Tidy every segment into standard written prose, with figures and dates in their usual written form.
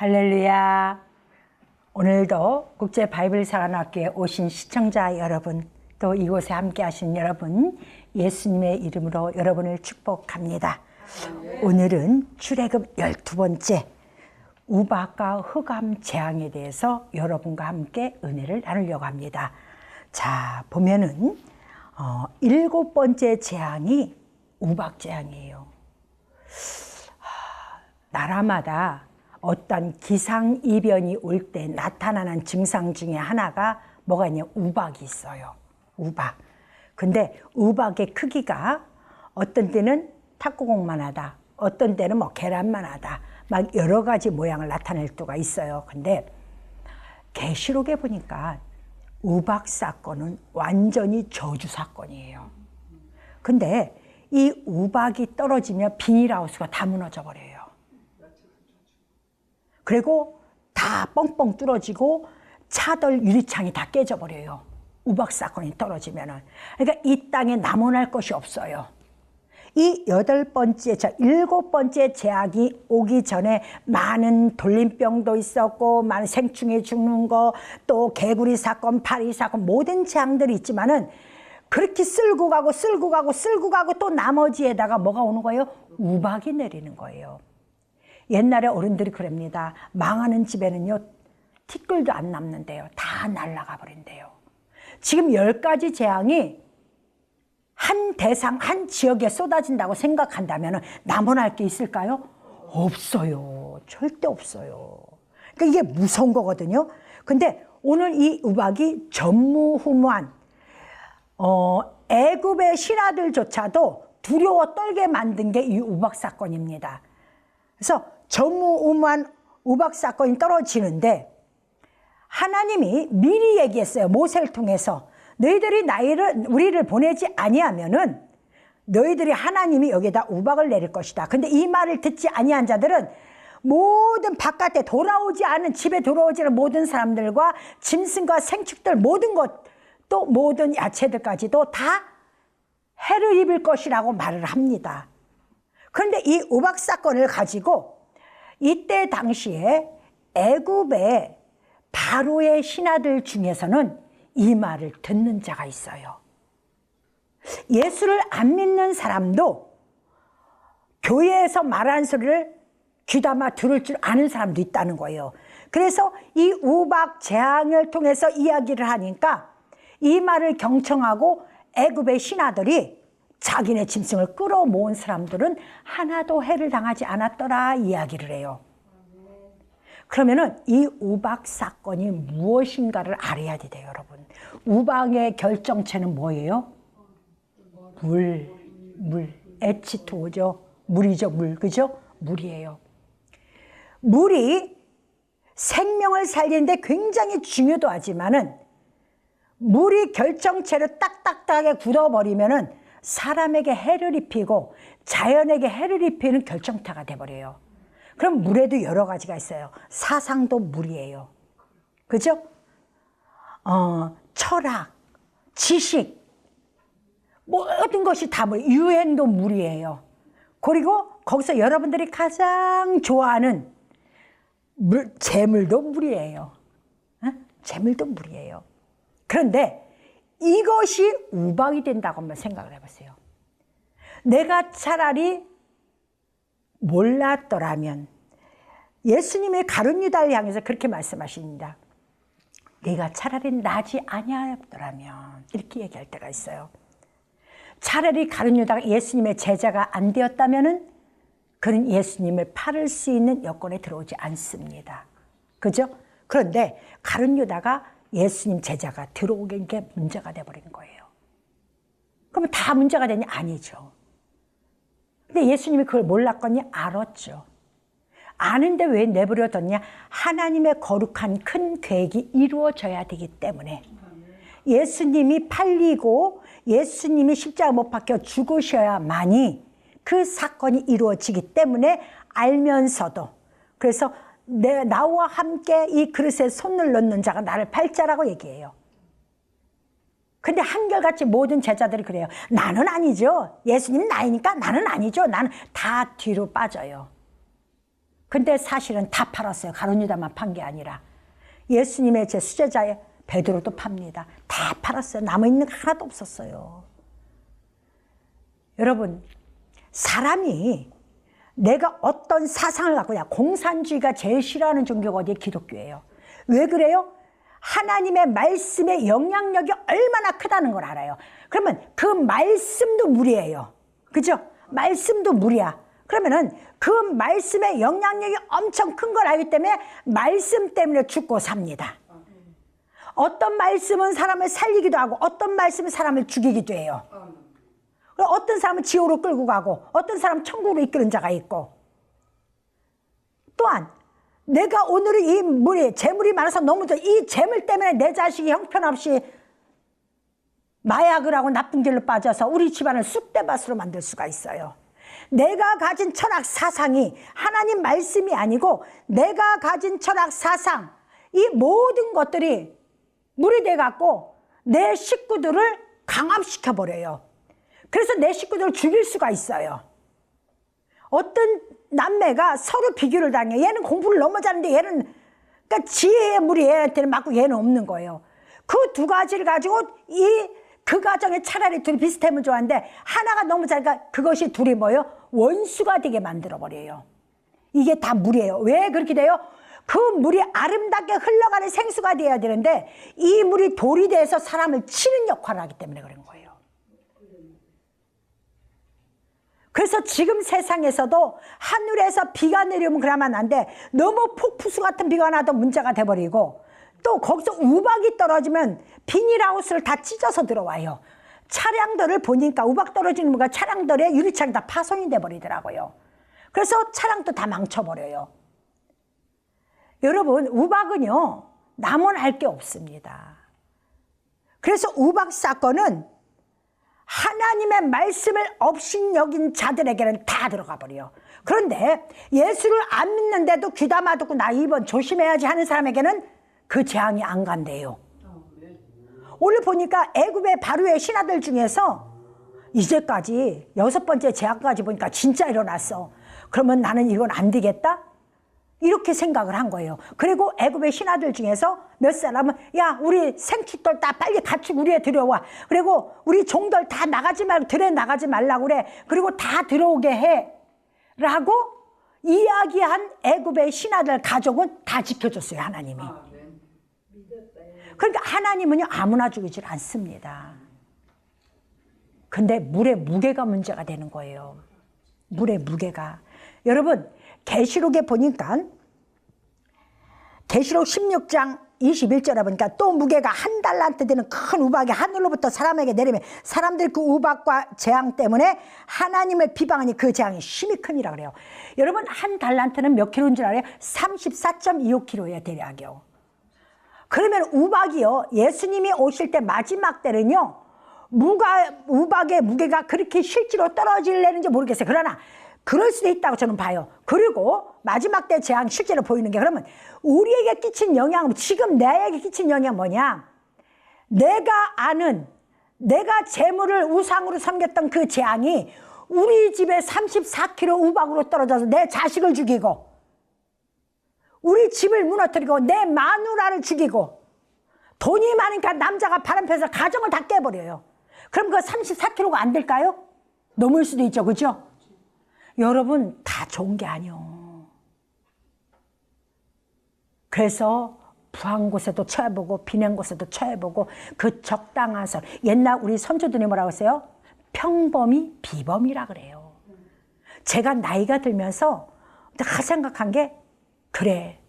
할렐루야. 오늘도 국제 바이블 사관학교에 오신 시청자 여러분, 또 이곳에 함께 하신 여러분, 예수님의 이름으로 여러분을 축복합니다. 오늘은 출애굽 12번째 우박과 흑암 재앙에 대해서 여러분과 함께 은혜를 나누려고 합니다. 자, 보면은 7번째 재앙이 우박 재앙이에요. 나라마다 어떤 기상이변이 올 때 나타나는 증상 중에 하나가 뭐가 있냐? 우박이 있어요. 우박. 근데 우박의 크기가 어떤 때는 탁구공만 하다, 어떤 때는 뭐 계란만 하다, 막 여러 가지 모양을 나타낼 수가 있어요. 근데 계시록에 보니까 우박 사건은 완전히 저주 사건이에요. 근데 이 우박이 떨어지면 비닐하우스가 다 무너져 버려요. 그리고 다 뻥뻥 뚫어지고 차들 유리창이 다 깨져버려요. 우박 사건이 떨어지면은. 그러니까 이 땅에 남원할 것이 없어요. 이 7번째 재앙이 오기 전에 많은 돌림병도 있었고, 많은 생충이 죽는 거, 또 개구리 사건, 파리 사건, 모든 재앙들이 있지만은 그렇게 쓸고 가고 또 나머지에다가 뭐가 오는 거예요? 우박이 내리는 거예요. 옛날에 어른들이 그럽니다. 망하는 집에는요, 티끌도 안 남는데요. 다 날아가 버린대요. 지금 10가지 재앙이 한 대상, 한 지역에 쏟아진다고 생각한다면 남원할 게 있을까요? 없어요. 절대 없어요. 그러니까 이게 무서운 거거든요. 근데 오늘 이 우박이 전무후무한 애굽의 신하들조차도 두려워 떨게 만든 게 이 우박 사건입니다. 그래서 전무후무한 우박 사건이 떨어지는데 하나님이 미리 얘기했어요. 모세를 통해서 너희들이 우리를 보내지 아니하면은 너희들이 하나님이 여기다 우박을 내릴 것이다. 근데 이 말을 듣지 아니한 자들은 모든 바깥에 돌아오지 않은, 집에 돌아오지 않은 모든 사람들과 짐승과 생축들, 모든 것, 또 모든 야채들까지도 다 해를 입을 것이라고 말을 합니다. 그런데 이 우박 사건을 가지고 이때 당시에 애굽의 바로의 신하들 중에서는 이 말을 듣는 자가 있어요. 예수를 안 믿는 사람도 교회에서 말하는 소리를 귀담아 들을 줄 아는 사람도 있다는 거예요. 그래서 이 우박 재앙을 통해서 이야기를 하니까 이 말을 경청하고 애굽의 신하들이 자기네 짐승을 끌어모은 사람들은 하나도 해를 당하지 않았더라 이야기를 해요. 그러면은 이 우박 사건이 무엇인가를 알아야 돼요, 여러분. 우박의 결정체는 뭐예요? 물. H2O죠. 물이죠, 물. 그죠? 물이에요. 물이 생명을 살리는데 굉장히 중요도 하지만은 물이 결정체를 딱딱하게 굳어버리면은 사람에게 해를 입히고 자연에게 해를 입히는 결정타가 돼버려요. 그럼 물에도 여러 가지가 있어요. 사상도 물이에요. 그죠? 철학, 지식, 모든 것이 다 물, 유행도 물이에요. 그리고 거기서 여러분들이 가장 좋아하는 재물도 물이에요. 재물도 물이에요. 그런데 이것이 우박이 된다고 한번 생각을 해보세요. 내가 차라리 몰랐더라면, 예수님의 가룟 유다를 향해서 그렇게 말씀하십니다. 네가 차라리 나지 아니하였더라면, 이렇게 얘기할 때가 있어요. 차라리 가룟 유다가 예수님의 제자가 안 되었다면은 그는 예수님을 팔을 수 있는 여건에 들어오지 않습니다. 그죠? 그런데 가룟 유다가 예수님 제자가 들어오게 게 문제가 돼버린 거예요. 그러면 다 문제가 되냐? 아니죠. 근데 예수님이 그걸 몰랐거니? 알았죠. 아는데 왜 내버려뒀냐? 하나님의 거룩한 큰 계획이 이루어져야 되기 때문에. 예수님이 팔리고 예수님이 십자가 못 박혀 죽으셔야만이 그 사건이 이루어지기 때문에 알면서도, 그래서 나와 함께 이 그릇에 손을 넣는 자가 나를 팔자라고 얘기해요. 근데 한결같이 모든 제자들이 그래요. 나는 아니죠. 예수님 나이니까 나는 아니죠. 나는 다 뒤로 빠져요. 근데 사실은 다 팔았어요. 가룟 유다만 판 게 아니라 예수님의 제 수제자의 베드로도 팝니다. 다 팔았어요. 남아있는 거 하나도 없었어요. 여러분, 사람이 내가 어떤 사상을 갖고 있냐. 공산주의가 제일 싫어하는 종교가 어디에? 기독교예요. 왜 그래요? 하나님의 말씀의 영향력이 얼마나 크다는 걸 알아요. 그러면 그 말씀도 무리예요. 그죠? 말씀도 무리야. 그러면은 그 말씀의 영향력이 엄청 큰 걸 알기 때문에 말씀 때문에 죽고 삽니다. 어떤 말씀은 사람을 살리기도 하고 어떤 말씀은 사람을 죽이기도 해요. 어떤 사람은 지옥으로 끌고 가고 어떤 사람은 천국으로 이끄는 자가 있고, 또한 내가 오늘은 이 물이 재물이 많아서 너무 이 재물 때문에 내 자식이 형편없이 마약을 하고 나쁜 길로 빠져서 우리 집안을 쑥대밭으로 만들 수가 있어요. 내가 가진 철학 사상이 하나님 말씀이 아니고 내가 가진 철학 사상, 이 모든 것들이 물이 돼갖고 내 식구들을 강압시켜버려요. 그래서 내 식구들을 죽일 수가 있어요. 어떤 남매가 서로 비교를 당해요. 얘는 공부를 너무 잘하는데 얘는, 그러니까 지혜의 물이 얘한테는 맞고 얘는 없는 거예요. 그 두 가지를 가지고 그 가정에 차라리 둘이 비슷하면 좋아하는데 하나가 너무 잘하니까 그것이 둘이 뭐예요? 원수가 되게 만들어버려요. 이게 다 물이에요. 왜 그렇게 돼요? 그 물이 아름답게 흘러가는 생수가 되어야 되는데 이 물이 돌이 돼서 사람을 치는 역할을 하기 때문에 그런 거예요. 그래서 지금 세상에서도 하늘에서 비가 내리면 그러면 안 돼. 너무 폭푸수 같은 비가 나도 문제가 돼버리고, 또 거기서 우박이 떨어지면 비닐하우스를 다 찢어서 들어와요. 차량들을 보니까 우박 떨어지는 거가 차량들의 유리창이 다 파손이 돼버리더라고요. 그래서 차량도 다 망쳐버려요. 여러분, 우박은요, 남은 알 게 없습니다. 그래서 우박 사건은 하나님의 말씀을 업신여긴 자들에게는 다 들어가 버려요. 그런데 예수를 안 믿는데도 귀담아 듣고 나 이번 조심해야지 하는 사람에게는 그 재앙이 안 간대요. 오늘 보니까 애굽의 바로의 신하들 중에서 이제까지 6번째 재앙까지 보니까 진짜 일어났어. 그러면 나는 이건 안 되겠다? 이렇게 생각을 한 거예요. 그리고 애굽의 신하들 중에서 몇 사람은 야, 우리 생축들 다 빨리 가축 우리에 들여와. 그리고 우리 종들 다 나가지 말고 들에 나가지 말라고 그래. 그리고 다 들어오게 해. 라고 이야기한 애굽의 신하들 가족은 다 지켜줬어요, 하나님이. 그러니까 하나님은요, 아무나 죽이질 않습니다. 근데 물의 무게가 문제가 되는 거예요. 물의 무게가. 여러분, 계시록에 보니까 계시록 16장 21절에 보니까 또 무게가 1달란트 되는 큰 우박이 하늘로부터 사람에게 내리면 사람들이 그 우박과 재앙 때문에 하나님을 비방하니 그 재앙이 심히 크니라 그래요. 여러분, 1달란트는 몇 킬로인 줄 알아요? 34.25kg예요, 대략이요. 그러면 우박이요, 예수님이 오실 때 마지막 때는요, 우박의 무게가 그렇게 실제로 떨어질려는지 모르겠어요. 그러나 그럴 수도 있다고 저는 봐요. 그리고 마지막 때 재앙 실제로 보이는 게, 그러면 우리에게 끼친 영향은, 지금 나에게 끼친 영향은 뭐냐? 내가 아는, 내가 재물을 우상으로 섬겼던 그 재앙이 우리 집에 34kg 우박으로 떨어져서 내 자식을 죽이고, 우리 집을 무너뜨리고, 내 마누라를 죽이고, 돈이 많으니까 남자가 바람 펴서 가정을 다 깨버려요. 그럼 그 34kg가 안 될까요? 넘을 수도 있죠, 그죠? 여러분, 다 좋은 게 아니요. 그래서 부한 곳에도 처해보고 비낸 곳에도 처해보고 그 적당한 선. 옛날 우리 선조들이 뭐라고 했어요? 평범이 비범이라 그래요. 제가 나이가 들면서 다 생각한 게, 그래,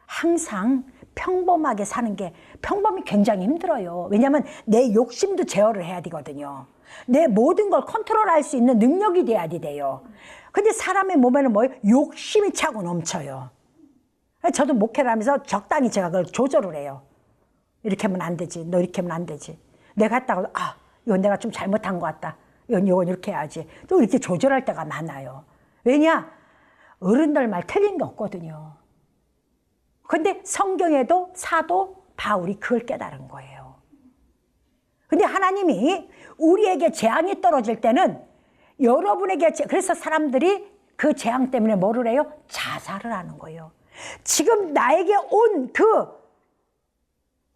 항상 평범하게 사는 게, 평범이 굉장히 힘들어요. 왜냐하면 내 욕심도 제어를 해야 되거든요. 내 모든 걸 컨트롤할 수 있는 능력이 돼야 돼요. 근데 사람의 몸에는 뭐예요? 욕심이 차고 넘쳐요. 저도 목회를 하면서 적당히 제가 그걸 조절을 해요. 이렇게 하면 안 되지, 너 이렇게 하면 안 되지. 내가 했다가 이건 내가 좀 잘못한 것 같다, 이건 이렇게 해야지. 또 이렇게 조절할 때가 많아요. 왜냐? 어른들 말 틀린 게 없거든요. 근데 성경에도 사도 바울이 그걸 깨달은 거예요. 근데 하나님이 우리에게 재앙이 떨어질 때는 여러분에게, 그래서 사람들이 그 재앙 때문에 뭐를 해요? 자살을 하는 거예요. 지금 나에게 온 그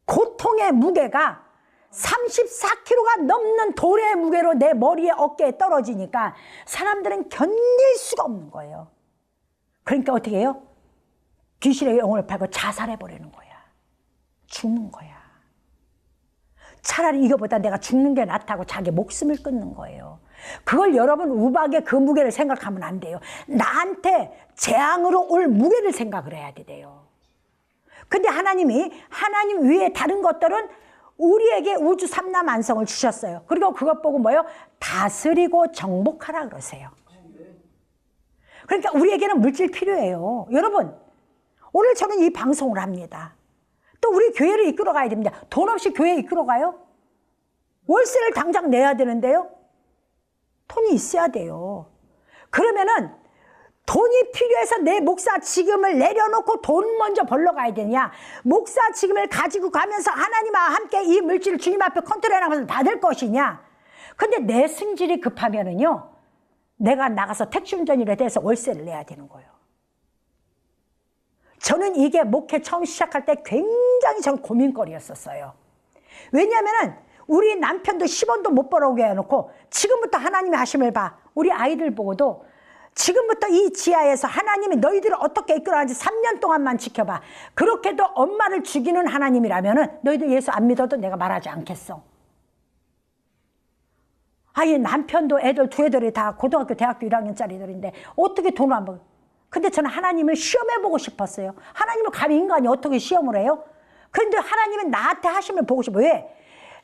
고통의 무게가 34kg가 넘는 돌의 무게로 내 머리에 어깨에 떨어지니까 사람들은 견딜 수가 없는 거예요. 그러니까 어떻게 해요? 귀신의 영혼을 팔고 자살해버리는 거야. 죽는 거야. 차라리 이거보다 내가 죽는 게 낫다고 자기 목숨을 끊는 거예요. 그걸 여러분 우박의 그 무게를 생각하면 안 돼요. 나한테 재앙으로 올 무게를 생각을 해야 돼요. 근데 하나님 위에 다른 것들은 우리에게 우주 삼라만성을 주셨어요. 그리고 그것 보고 뭐예요? 다스리고 정복하라 그러세요. 그러니까 우리에게는 물질 필요해요. 여러분, 오늘 저는 이 방송을 합니다. 또 우리 교회를 이끌어 가야 됩니다. 돈 없이 교회 이끌어 가요? 월세를 당장 내야 되는데요. 돈이 있어야 돼요. 그러면은 돈이 필요해서 내 목사 직임을 내려놓고 돈 먼저 벌러 가야 되냐? 목사 직임을 가지고 가면서 하나님과 함께 이 물질을 주님 앞에 컨트롤하면서 받을 것이냐? 근데 내 승질이 급하면은요, 내가 나가서 택시 운전이라도 해서 월세를 내야 되는 거예요. 저는 이게 목회 처음 시작할 때 굉장히 전 고민거리였었어요. 왜냐하면은 우리 남편도 10원도 못 벌어오게 해놓고 지금부터 하나님의 하심을 봐. 우리 아이들 보고도 지금부터 이 지하에서 하나님이 너희들을 어떻게 이끌어가는지 3년 동안만 지켜봐. 그렇게도 엄마를 죽이는 하나님이라면은 너희들 예수 안 믿어도 내가 말하지 않겠어. 아예 남편도 애들 두 애들이 다 고등학교 대학교 1학년짜리들인데 어떻게 돈을 안 벌어. 근데 저는 하나님을 시험해보고 싶었어요. 하나님을 감히 인간이 어떻게 시험을 해요? 그런데 하나님은 나한테 하심을 보고 싶어요. 왜?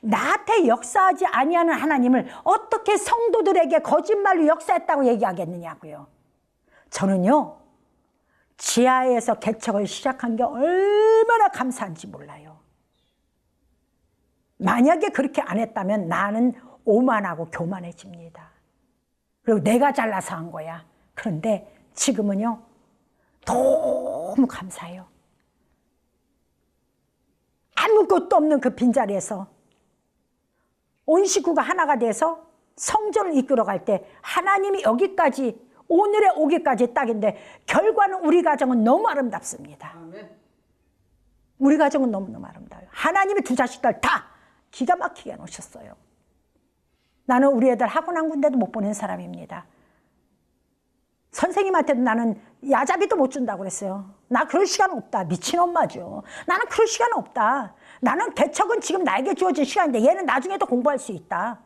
나한테 역사하지 아니하는 하나님을 어떻게 성도들에게 거짓말로 역사했다고 얘기하겠느냐고요. 저는요, 지하에서 개척을 시작한 게 얼마나 감사한지 몰라요. 만약에 그렇게 안 했다면 나는 오만하고 교만해집니다. 그리고 내가 잘나서 한 거야. 그런데 지금은요, 너무 감사해요. 아무것도 없는 그 빈자리에서 온 식구가 하나가 돼서 성전을 이끌어갈 때 하나님이 여기까지 오늘에 오기까지 딱인데 결과는 우리 가정은 너무 아름답습니다. 아멘. 우리 가정은 너무너무 아름다워요. 하나님이 두 자식들 다 기가 막히게 놓으셨어요. 나는 우리 애들 학원 한 군데도 못 보낸 사람입니다. 선생님한테도 나는 야자비도 못 준다고 그랬어요. 나 그럴 시간 없다. 미친 엄마죠. 나는 그럴 시간 없다. 나는 개척은 지금 나에게 주어진 시간인데 얘는 나중에도 공부할 수 있다.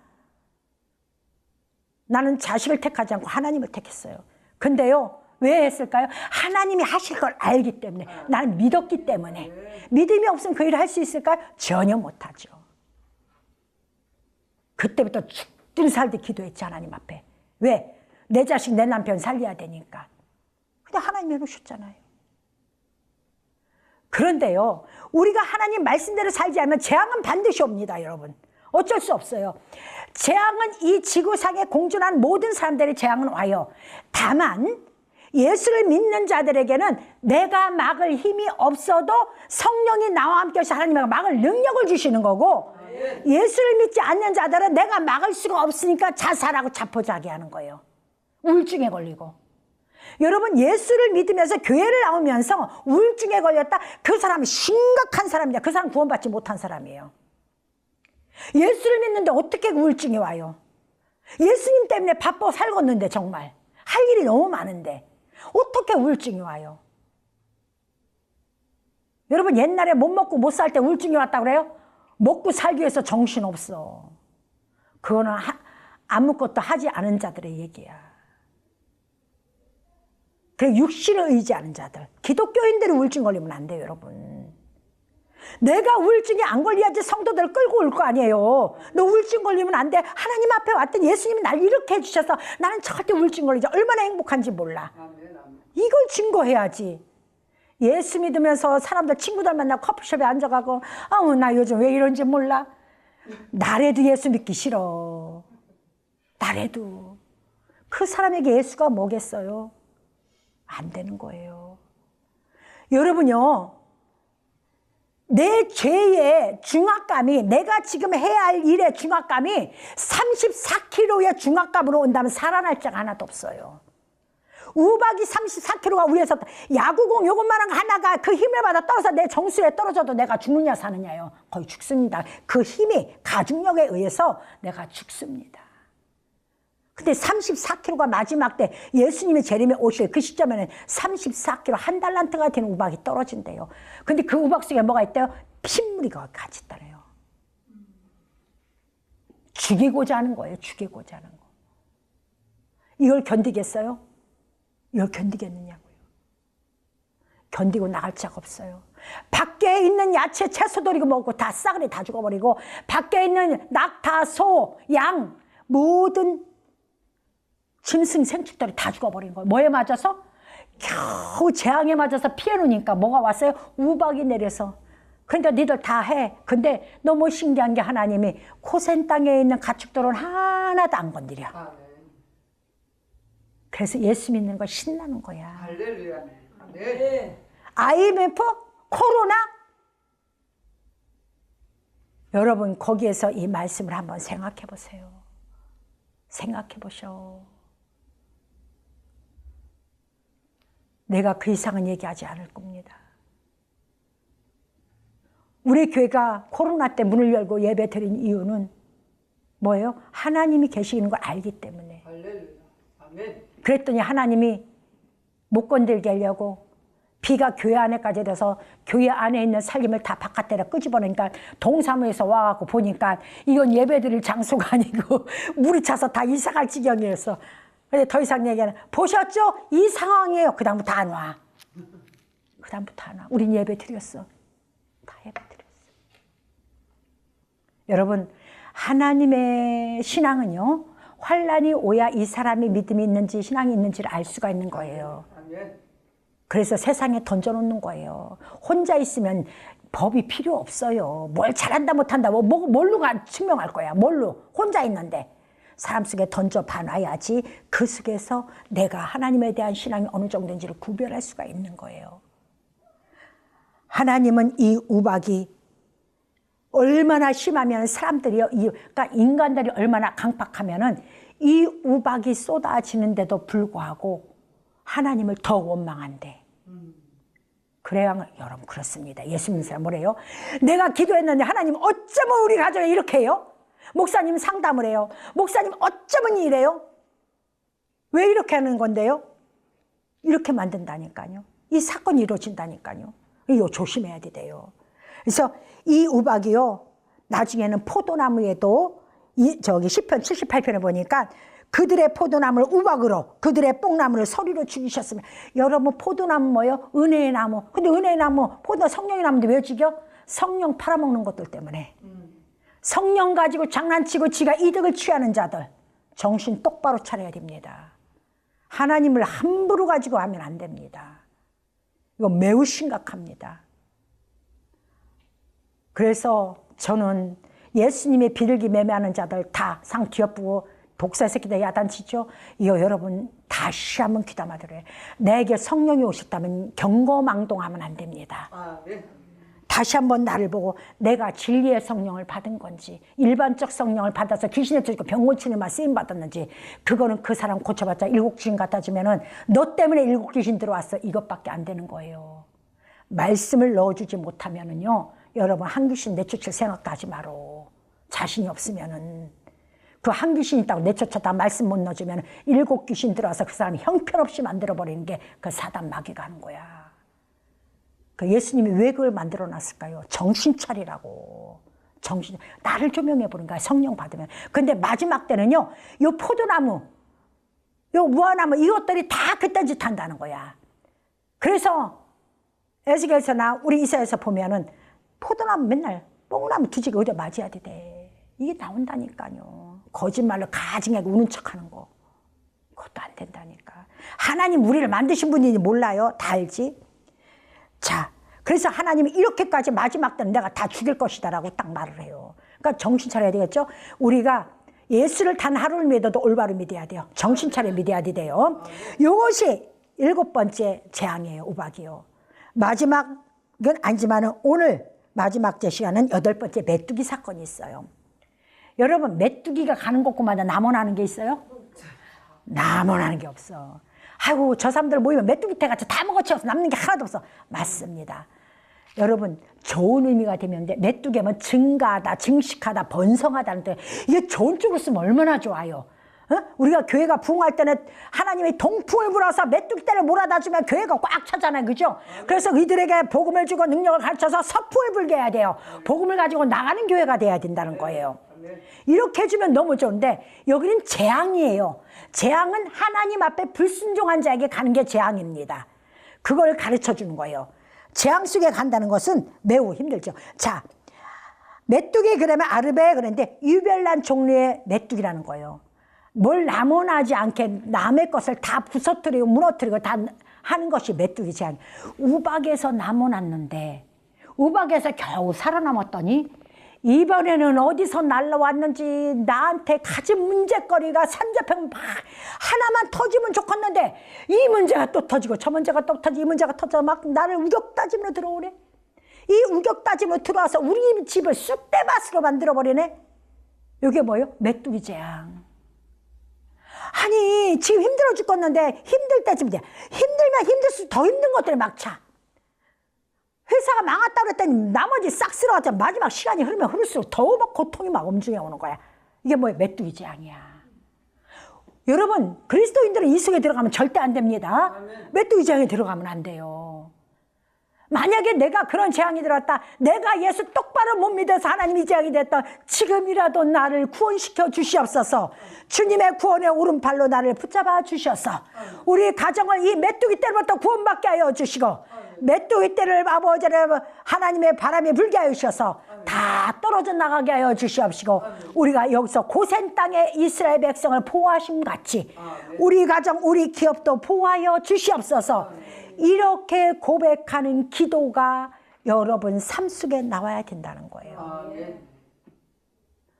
나는 자식을 택하지 않고 하나님을 택했어요. 근데요, 왜 했을까요? 하나님이 하실 걸 알기 때문에, 나는 믿었기 때문에. 믿음이 없으면 그 일을 할 수 있을까요? 전혀 못하죠. 그때부터 죽든 살든 기도했지, 하나님 앞에. 왜? 내 자식, 내 남편 살려야 되니까. 근데 하나님이 해놓으셨잖아요. 그런데요, 우리가 하나님 말씀대로 살지 않으면 재앙은 반드시 옵니다, 여러분. 어쩔 수 없어요. 재앙은 이 지구상에 공존한 모든 사람들의 재앙은 와요. 다만 예수를 믿는 자들에게는 내가 막을 힘이 없어도 성령이 나와 함께 하셔서 하나님이 막을 능력을 주시는 거고, 예수를 믿지 않는 자들은 내가 막을 수가 없으니까 자살하고 자포자기하는 거예요. 우울증에 걸리고. 여러분, 예수를 믿으면서 교회를 나오면서 우울증에 걸렸다? 그 사람은 심각한 사람이다. 그 사람 구원받지 못한 사람이에요. 예수를 믿는데 어떻게 우울증이 와요? 예수님 때문에 바빠 살겠는데, 정말 할 일이 너무 많은데 어떻게 우울증이 와요? 여러분, 옛날에 못 먹고 못 살 때 우울증이 왔다고 그래요? 먹고 살기 위해서 정신없어. 그거는 아무것도 하지 않은 자들의 얘기야. 그 육신을 의지하는 자들, 기독교인들이 우울증 걸리면 안 돼요, 여러분. 내가 우울증이 안 걸려야지 성도들을 끌고 올 거 아니에요. 너 우울증 걸리면 안 돼. 하나님 앞에 왔더니 예수님이 날 이렇게 해주셔서 나는 절대 우울증 걸리지. 얼마나 행복한지 몰라. 이걸 증거해야지. 예수 믿으면서 사람들, 친구들 만나고 커피숍에 앉아가고, 아우, 나 요즘 왜 이런지 몰라. 나래도 예수 믿기 싫어. 나래도. 그 사람에게 예수가 뭐겠어요? 안 되는 거예요. 여러분요, 내 죄의 중압감이, 내가 지금 해야 할 일의 중압감이 34kg의 중압감으로 온다면 살아날 자가 하나도 없어요. 우박이 34kg가 위에서 야구공 요것만한 거 하나가 그 힘을 받아 떨어져 내 정수리에 떨어져도 내가 죽느냐 사느냐요. 거의 죽습니다. 그 힘이 가중력에 의해서 내가 죽습니다. 근데 34kg가 마지막 때 예수님이 재림에 오실 그 시점에는 34kg 한 달란트가 되는 우박이 떨어진대요. 근데 그 우박 속에 뭐가 있대요? 핏물이 같이 있다래요. 죽이고자 하는 거예요. 죽이고자 하는 거. 이걸 견디겠어요? 이걸 견디겠느냐고요. 견디고 나갈 자가 없어요. 밖에 있는 야채, 채소들 이거 먹고 다 싸그리 다 죽어버리고 밖에 있는 낙타, 소, 양 모든 짐승 생축들이 다 죽어버린 거예요. 뭐에 맞아서? 겨우 재앙에 맞아서 피해놓으니까 뭐가 왔어요? 우박이 내려서. 그러니까 니들 다 해. 근데 너무 신기한 게 하나님이 고센 땅에 있는 가축들은 하나도 안 건드려. 그래서 예수 믿는 거 신나는 거야. 할렐루야. 네. IMF, 코로나. 여러분 거기에서 이 말씀을 한번 생각해 보세요. 생각해 보셔. 내가 그 이상은 얘기하지 않을 겁니다. 우리 교회가 코로나 때 문을 열고 예배 드린 이유는 뭐예요? 하나님이 계시는 걸 알기 때문에. 할렐루야. 아멘. 그랬더니 하나님이 못 건들게 하려고 비가 교회 안에까지 돼서 교회 안에 있는 살림을 다 바깥에다 끄집어내니까 동사무에서 와갖고 보니까 이건 예배 드릴 장소가 아니고 물이 차서 다 이사갈 지경이었어. 근데 더 이상 얘기하는 보셨죠? 이 상황이에요. 그 다음부터 안 와. 그 다음부터 안 와. 우린 예배 드렸어. 다 예배 드렸어. 여러분 하나님의 신앙은요. 환란이 오야 이 사람이 믿음이 있는지 신앙이 있는지를 알 수가 있는 거예요. 그래서 세상에 던져놓는 거예요. 혼자 있으면 법이 필요 없어요. 뭘 잘한다 못한다 뭘로 증명할 거야. 뭘로 혼자 있는데 사람 속에 던져 봐놔야지 그 속에서 내가 하나님에 대한 신앙이 어느 정도인지를 구별할 수가 있는 거예요. 하나님은 이 우박이 얼마나 심하면 사람들이요, 그러니까 인간들이 얼마나 강팍하면은 이 우박이 쏟아지는데도 불구하고 하나님을 더 원망한대. 그래야 여러분 그렇습니다. 예수 믿는 사람 뭐래요? 내가 기도했는데 하나님 어쩌면 우리 가정에 이렇게 해요? 목사님 상담을 해요. 목사님 어쩌면 이래요? 왜 이렇게 하는 건데요? 이렇게 만든다니까요. 이 사건이 이루어진다니까요. 이거 조심해야 돼요. 그래서 이 우박이요. 나중에는 포도나무에도 시편 78편에 보니까 그들의 포도나무를 우박으로 그들의 뽕나무를 서리로 죽이셨으면 여러분 포도나무 뭐예요? 은혜의 나무. 근데 은혜의 나무 포도 성령의 나무인데 왜 죽여? 성령 팔아먹는 것들 때문에. 성령 가지고 장난치고 지가 이득을 취하는 자들 정신 똑바로 차려야 됩니다. 하나님을 함부로 가지고 하면 안 됩니다. 이거 매우 심각합니다. 그래서 저는 예수님의 비둘기 매매하는 자들 다 상 뒤엎고 독사 새끼들 야단치죠. 이거 여러분 다시 한번 귀담아 들어요. 내게 성령이 오셨다면 경거망동하면 안 됩니다. 네. 다시 한번 나를 보고 내가 진리의 성령을 받은 건지 일반적 성령을 받아서 귀신에 들고 병 고치는 말 쓰임 받았는지 그거는 그 사람 고쳐봤자 7귀신 갖다 주면은 너 때문에 7귀신 들어왔어 이것밖에 안 되는 거예요. 말씀을 넣어주지 못하면은요 여러분 한 귀신 내쫓을 생각도 하지 마로. 자신이 없으면은 그 한 귀신 있다고 내쫓았다 말씀 못 넣어주면 7귀신 들어와서 그 사람이 형편없이 만들어버리는 게 그 사단 마귀가 하는 거야. 그 예수님이 왜 그걸 만들어 놨을까요? 정신 차리라고. 나를 조명해 보는 거야. 성령 받으면. 근데 마지막 때는요, 요 포도나무, 요 무화나무, 이것들이 다 그딴 짓 한다는 거야. 그래서 에스겔서나 우리 이사야서 보면은 포도나무 맨날 뽕나무 두지가 어디 맞아야 돼. 이게 나온다니까요. 거짓말로 가증하게 우는 척 하는 거. 그것도 안 된다니까. 하나님 우리를 만드신 분인지 몰라요? 다 알지? 자, 그래서 하나님이 이렇게까지 마지막 때는 내가 다 죽일 것이다라고 딱 말을 해요. 그러니까 정신 차려야 되겠죠? 우리가 예수를 단 하루를 믿어도 올바로 믿어야 돼요. 정신 차려 믿어야 돼요. 이것이 7번째 재앙이에요. 우박이요. 마지막은 아니지만 오늘 마지막 제 시간은 8번째 메뚜기 사건이 있어요. 여러분 메뚜기가 가는 곳마다 남원하는 게 있어요? 남원하는 게 없어. 아이고 저 사람들 모이면 메뚜기 떼같이 다 먹어치워서 남는 게 하나도 없어. 맞습니다. 여러분 좋은 의미가 되면 돼. 메뚜기면 증가하다, 증식하다, 번성하다는 뜻. 이게 좋은 쪽으로 쓰면 얼마나 좋아요. 우리가 교회가 부흥할 때는 하나님이 동풍을 불어서 메뚜기 떼를 몰아다 주면 교회가 꽉 차잖아요. 그죠? 그래서 이들에게 복음을 주고 능력을 가르쳐서 서풍을 불게 해야 돼요. 복음을 가지고 나가는 교회가 돼야 된다는 거예요. 이렇게 해주면 너무 좋은데 여기는 재앙이에요. 재앙은 하나님 앞에 불순종한 자에게 가는 게 재앙입니다. 그걸 가르쳐 주는 거예요. 재앙 속에 간다는 것은 매우 힘들죠. 자, 메뚜기 그러면 아르베 그런데 유별난 종류의 메뚜기라는 거예요. 뭘 남원하지 않게 남의 것을 다 부서뜨리고 무너뜨리고 다 하는 것이 메뚜기 재앙. 우박에서 남원났는데 우박에서 겨우 살아남았더니 이번에는 어디서 날라왔는지 나한테 가진 문제거리가 산적하면 막 하나만 터지면 좋겠는데 이 문제가 또 터지고 저 문제가 또 터지고 이 문제가 터져 막 나를 우격다짐으로 들어오네. 이 우격다짐으로 들어와서 우리 집을 쑥대밭으로 만들어버리네. 이게 뭐예요? 메뚜기 재앙. 아니 지금 힘들어 죽겠는데 힘들 때쯤 돼. 힘들면 힘들수록 더 힘든 것들이 막 차. 회사가 망했다 그랬더니 나머지 싹 쓸어가지고 마지막 시간이 흐르면 흐를수록 더 막 고통이 막 엄중해 오는 거야. 이게 뭐예요? 메뚜기 재앙이야. 여러분 그리스도인들은 이 속에 들어가면 절대 안 됩니다. 메뚜기 재앙에 들어가면 안 돼요. 만약에 내가 그런 재앙이 들었다, 내가 예수 똑바로 못 믿어서 하나님이 재앙이 됐다, 지금이라도 나를 구원시켜 주시옵소서. 주님의 구원의 오른팔로 나를 붙잡아 주셔서 우리 가정을 이 메뚜기 떼로부터 구원받게 하여 주시고 메뚜기 떼를 아버지를 하나님의 바람이 불게 하여 주셔서 다 떨어져 나가게 하여 주시옵시고 우리가 여기서 고센 땅의 이스라엘 백성을 보호하심 같이 우리 가정 우리 기업도 보호하여 주시옵소서. 이렇게 고백하는 기도가 여러분 삶 속에 나와야 된다는 거예요.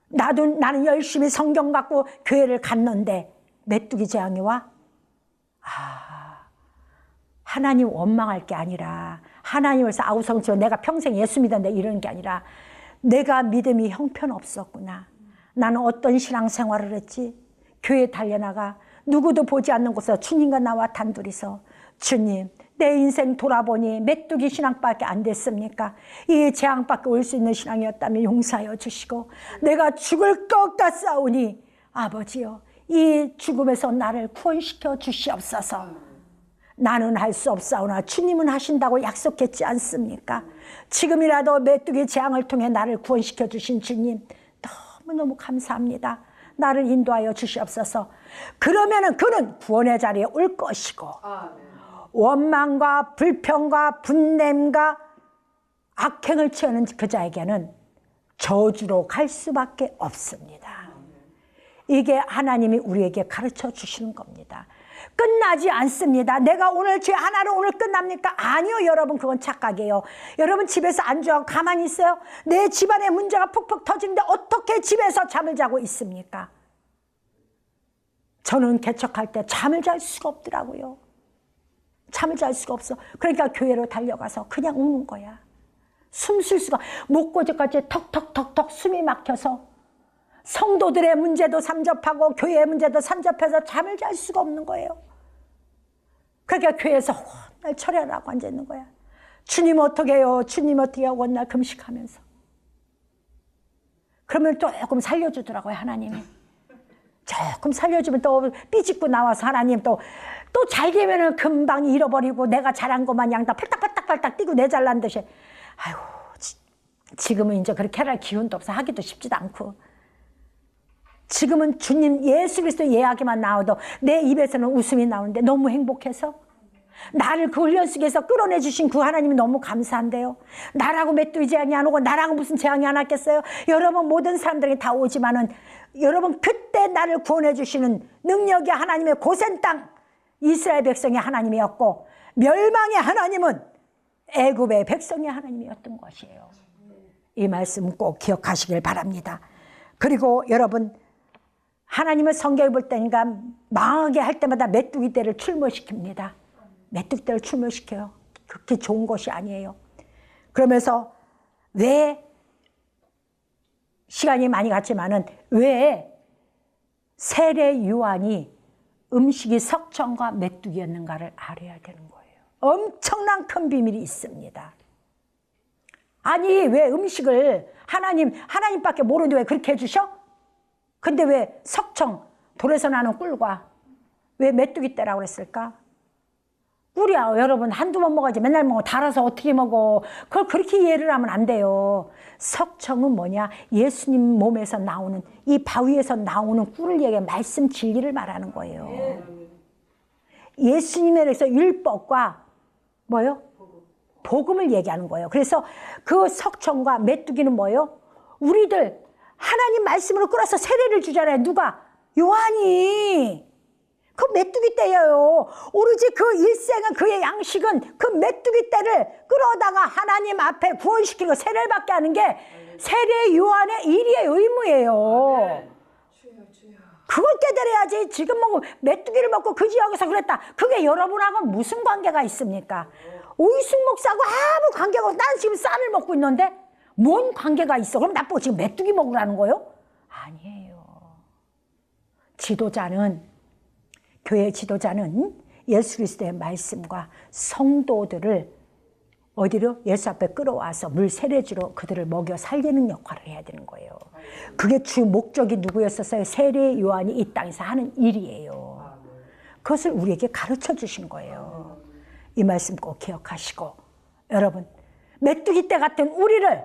나는 열심히 성경 갖고 교회를 갔는데 메뚜기 재앙이 와? 하나님 원망할 게 아니라 하나님을 아우성치고 내가 평생 예수 믿었는데 이러는 게 아니라 내가 믿음이 형편없었구나. 나는 어떤 신앙생활을 했지? 교회 달려나가 누구도 보지 않는 곳에서 주님과 나와 단둘이서 주님 내 인생 돌아보니 메뚜기 신앙밖에 안 됐습니까? 이 재앙밖에 올 수 있는 신앙이었다면 용서하여 주시고 내가 죽을 것 같사오니 아버지여 이 죽음에서 나를 구원시켜 주시옵소서. 나는 할 수 없사오나 주님은 하신다고 약속했지 않습니까? 지금이라도 메뚜기 재앙을 통해 나를 구원시켜 주신 주님 너무너무 감사합니다. 나를 인도하여 주시옵소서. 그러면은 그는 구원의 자리에 올 것이고 원망과 불평과 분냄과 악행을 취하는 그 자에게는 저주로 갈 수밖에 없습니다. 이게 하나님이 우리에게 가르쳐 주시는 겁니다. 끝나지 않습니다. 내가 오늘 죄 하나로 오늘 끝납니까? 아니요, 여러분, 그건 착각이에요. 여러분 집에서 안주하고 가만히 있어요? 내 집안에 문제가 푹푹 터지는데 어떻게 집에서 잠을 자고 있습니까? 저는 개척할 때 잠을 잘 수가 없더라고요. 잠을 잘 수가 없어. 그러니까 교회로 달려가서 그냥 우는 거야. 숨 쉴 수가, 목고지까지 턱턱턱턱 숨이 막혀서 성도들의 문제도 삼접하고 교회의 문제도 삼접해서 잠을 잘 수가 없는 거예요. 그러니까 교회에서 날 철회하라고 앉아있는 거야. 주님 어떻게 해요? 주님 어떻게 하고 날 금식하면서. 그러면 조금 살려주더라고요, 하나님이. 조금 살려주면 또 삐짓고 나와서 하나님 또 잘 되면은 금방 잃어버리고 내가 잘한 것만 양 다 팔딱팔딱 뛰고 내 잘난 듯이. 아이고, 지금은 이제 그렇게 할 기운도 없어. 하기도 쉽지도 않고. 지금은 주님 예수 그리스도 이야기만 나와도 내 입에서는 웃음이 나오는데 너무 행복해서 나를 그 훈련 속에서 끌어내 주신 그 하나님이 너무 감사한데요. 나라고 메뚜기 재앙이 안 오고 나라고 무슨 재앙이 안 왔겠어요? 여러분 모든 사람들이 다 오지만은 여러분 그때 나를 구원해 주시는 능력이 하나님의 고센 땅 이스라엘 백성의 하나님이었고 멸망의 하나님은 애굽의 백성의 하나님이었던 것이에요. 이 말씀 꼭 기억하시길 바랍니다. 그리고 여러분 하나님은 성경에 볼 때니까 망하게 할 때마다 메뚜기 떼를 출몰시킵니다. 메뚜기 떼를 출몰시켜요. 그렇게 좋은 것이 아니에요. 그러면서 왜 시간이 많이 갔지만은 왜 세례 요한이 음식이 석청과 메뚜기였는가를 알아야 되는 거예요. 엄청난 큰 비밀이 있습니다. 아니 왜 음식을 하나님밖에 모르는데 왜 그렇게 해주셔? 근데 왜 석청, 돌에서 나는 꿀과 왜 메뚜기 떼라고 그랬을까? 꿀이야 여러분 한두 번 먹어야지 맨날 먹어. 달아서 어떻게 먹어. 그걸 그렇게 이해를 하면 안 돼요. 석청은 뭐냐? 예수님 몸에서 나오는 이 바위에서 나오는 꿀을 얘기해 말씀 진리를 말하는 거예요. 예수님에서 율법과 뭐요? 복음을 얘기하는 거예요. 그래서 그 석청과 메뚜기는 뭐예요? 우리들 하나님 말씀으로 끌어서 세례를 주잖아요. 누가? 요한이. 그 메뚜기 떼예요. 오로지 그 일생은 그의 양식은 그 메뚜기 떼를 끌어다가 하나님 앞에 구원시키고 세례를 받게 하는 게 세례 요한의 일이에요. 의무예요. 그걸 깨달아야지. 지금 뭐 메뚜기를 먹고 그 지역에서 그랬다. 그게 여러분하고 무슨 관계가 있습니까? 오이순 목사하고 아무 관계가 없어. 난 지금 쌀을 먹고 있는데 뭔 관계가 있어? 그럼 나보고 지금 메뚜기 먹으라는 거예요? 아니에요. 교회 지도자는 예수 그리스도의 말씀과 성도들을 어디로? 예수 앞에 끌어와서 물 세례주로 그들을 먹여 살리는 역할을 해야 되는 거예요. 그게 주 목적이 누구였었어요? 세례 요한이 이 땅에서 하는 일이에요. 그것을 우리에게 가르쳐 주신 거예요. 이 말씀 꼭 기억하시고 여러분 메뚜기 떼 같은 우리를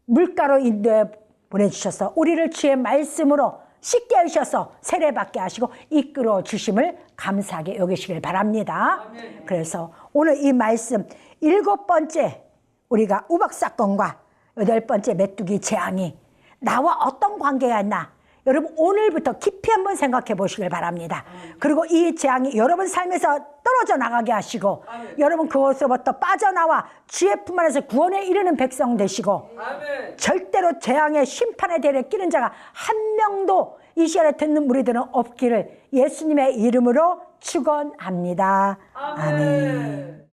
물가로 인도해 보내주셔서 우리를 주의 말씀으로 씻게 하셔서 세례받게 하시고 이끌어 주심을 감사하게 여기시길 바랍니다. 그래서 오늘 이 말씀 7번째 우리가 우박사건과 8번째 메뚜기 재앙이 나와 어떤 관계가 있나 여러분 오늘부터 깊이 한번 생각해 보시길 바랍니다. 그리고 이 재앙이 여러분 삶에서 떨어져 나가게 하시고 여러분 그것으로부터 빠져나와 주의 품 안에서 구원에 이르는 백성 되시고 절대로 재앙의 심판의 대를 끼는 자가 한 명도 이 시간에 듣는 우리들은 없기를 예수님의 이름으로 축원합니다. 아멘.